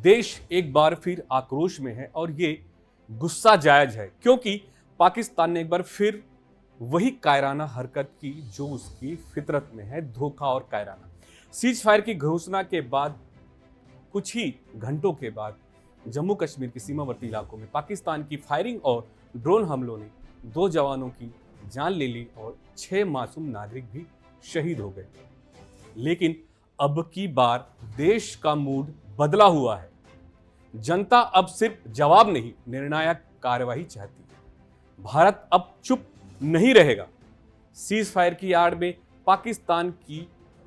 देश एक बार फिर आक्रोश में है और ये गुस्सा जायज है क्योंकि पाकिस्तान ने एक बार फिर वही कायराना हरकत की जो उसकी फितरत में है, धोखा और कायराना। सीज फायर की घोषणा के बाद कुछ ही घंटों के बाद जम्मू कश्मीर के सीमावर्ती इलाकों में पाकिस्तान की फायरिंग और ड्रोन हमलों ने 2 जवानों की जान ले ली और 6 मासूम नागरिक भी शहीद हो गए। लेकिन अब की बार देश का मूड बदला हुआ है। जनता अब सिर्फ जवाब नहीं, निर्णायक कार्रवाई चाहती है। भारत अब चुप नहीं रहेगा। सीज फायर की आड़ में पाकिस्तान की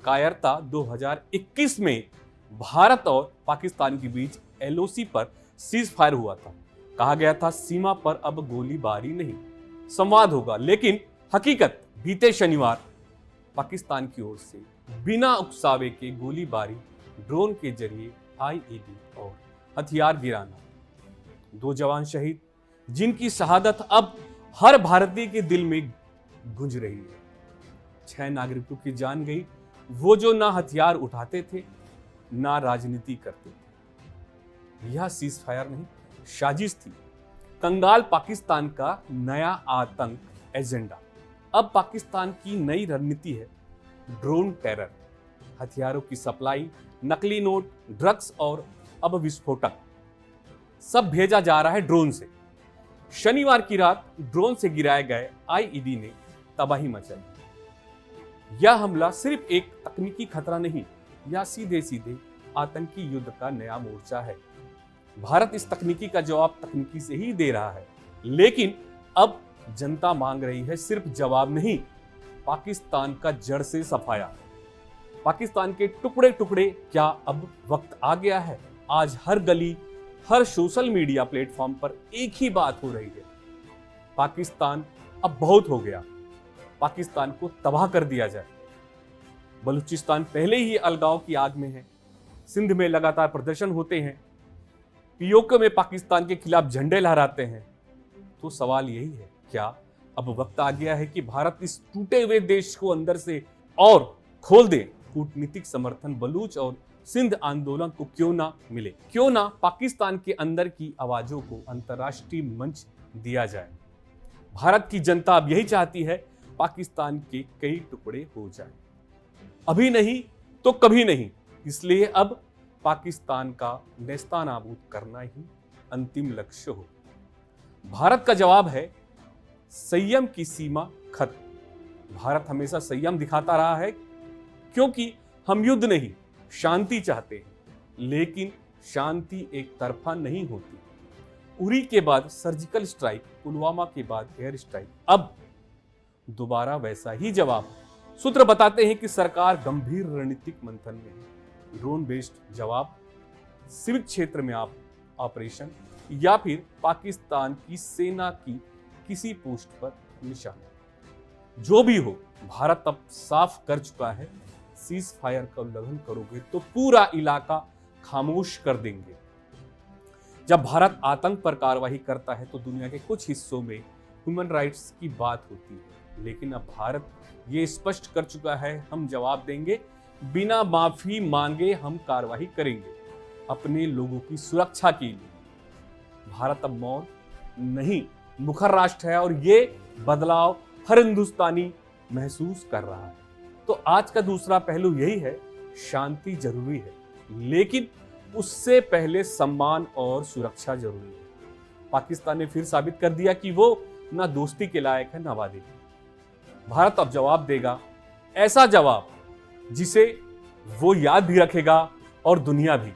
कायरता 2021 में भारत और पाकिस्तान के बीच एलओसी पर सीज फायर हुआ था। कहा गया था सीमा पर अब गोलीबारी नहीं, संवाद होगा। लेकिन हकीकत बीते शनिवार पाकिस्तान की ओर से बिना उकसावे के गोलीबारी, ड्रोन के जरिए आईईडी और हथियार गिराना, 2 जवान शहीद, जिनकी शहादत अब हर भारतीय के दिल में गूंज रही है। 6 नागरिकों की जान गई, वो जो ना हथियार उठाते थे ना राजनीति करते थे। यह सीज फायर नहीं, साजिश थी। कंगाल पाकिस्तान का नया आतंक एजेंडा। अब पाकिस्तान की नई रणनीति है ड्रोन टेरर, हथियारों की सप्लाई, नकली नोट, ड्रग्स और अब विस्फोटक, सब भेजा जा रहा है ड्रोन से। शनिवार की रात ड्रोन से गिराए गए आईईडी ने तबाही मचाई। यह हमला सिर्फ एक तकनीकी खतरा नहीं, यह सीधे सीधे आतंकी युद्ध का नया मोर्चा है। भारत इस तकनीकी का जवाब तकनीकी से ही दे रहा है, लेकिन अब जनता मांग रही है सिर्फ जवाब नहीं, पाकिस्तान का जड़ से सफाया। पाकिस्तान के टुकड़े टुकड़े क्या अब वक्त आ गया है? आज हर गली, हर सोशल मीडिया प्लेटफॉर्म पर एक ही बात हो रही है, पाकिस्तान अब बहुत हो गया, पाकिस्तान को तबाह कर दिया जाए। बलूचिस्तान पहले ही अलगाव की आग में है, सिंध में लगातार प्रदर्शन होते हैं, पीओके में पाकिस्तान के खिलाफ झंडे लहराते हैं। तो सवाल यही है, क्या अब वक्त आ गया है कि भारत इस टूटे हुए देश को अंदर से और खोल दे? कूटनीतिक समर्थन बलूच और सिंध आंदोलन को क्यों ना मिले? क्यों ना पाकिस्तान के अंदर की आवाजों को अंतर्राष्ट्रीय मंच दिया जाए? भारत की जनता अब यही चाहती है, पाकिस्तान के कई टुकड़े हो जाएं। अभी नहीं तो कभी नहीं। इसलिए अब पाकिस्तान का नेस्तानाबूद करना ही अंतिम लक्ष्य हो। भारत का जवाब है संयम की सीमा खत्म। भारत हमेशा संयम दिखाता रहा है क्योंकि हम युद्ध नहीं, शांति चाहते हैं। लेकिन शांति एक तरफा नहीं होती। उरी के बाद सर्जिकल स्ट्राइक, पुलवामा के बाद एयर स्ट्राइक, अब दोबारा वैसा ही जवाब। सूत्र बताते हैं कि सरकार गंभीर रणनीतिक मंथन में है। ड्रोन बेस्ड जवाब, सिविक क्षेत्र में ऑपरेशन, या फिर पाकिस्तान की सेना की किसी पोस्ट पर निशाना। जो भी हो, भारत अब साफ कर चुका है, सीज फायर का उल्लंघन करोगे तो पूरा इलाका खामोश कर देंगे। जब भारत आतंक पर कार्रवाई करता है तो दुनिया के कुछ हिस्सों में ह्यूमन राइट्स की बात होती है, लेकिन अब भारत ये स्पष्ट कर चुका है, हम जवाब देंगे, बिना माफी मांगे हम कार्रवाई करेंगे अपने लोगों की सुरक्षा के लिए। भारत अब मौन नहीं, मुखर राष्ट्र है और ये बदलाव हर हिंदुस्तानी महसूस कर रहा है। तो आज का दूसरा पहलू यही है, शांति जरूरी है, लेकिन उससे पहले सम्मान और सुरक्षा जरूरी है। पाकिस्तान ने फिर साबित कर दिया कि वो ना दोस्ती के लायक है ना वादे। भारत अब जवाब देगा, ऐसा जवाब जिसे वो याद भी रखेगा और दुनिया भी।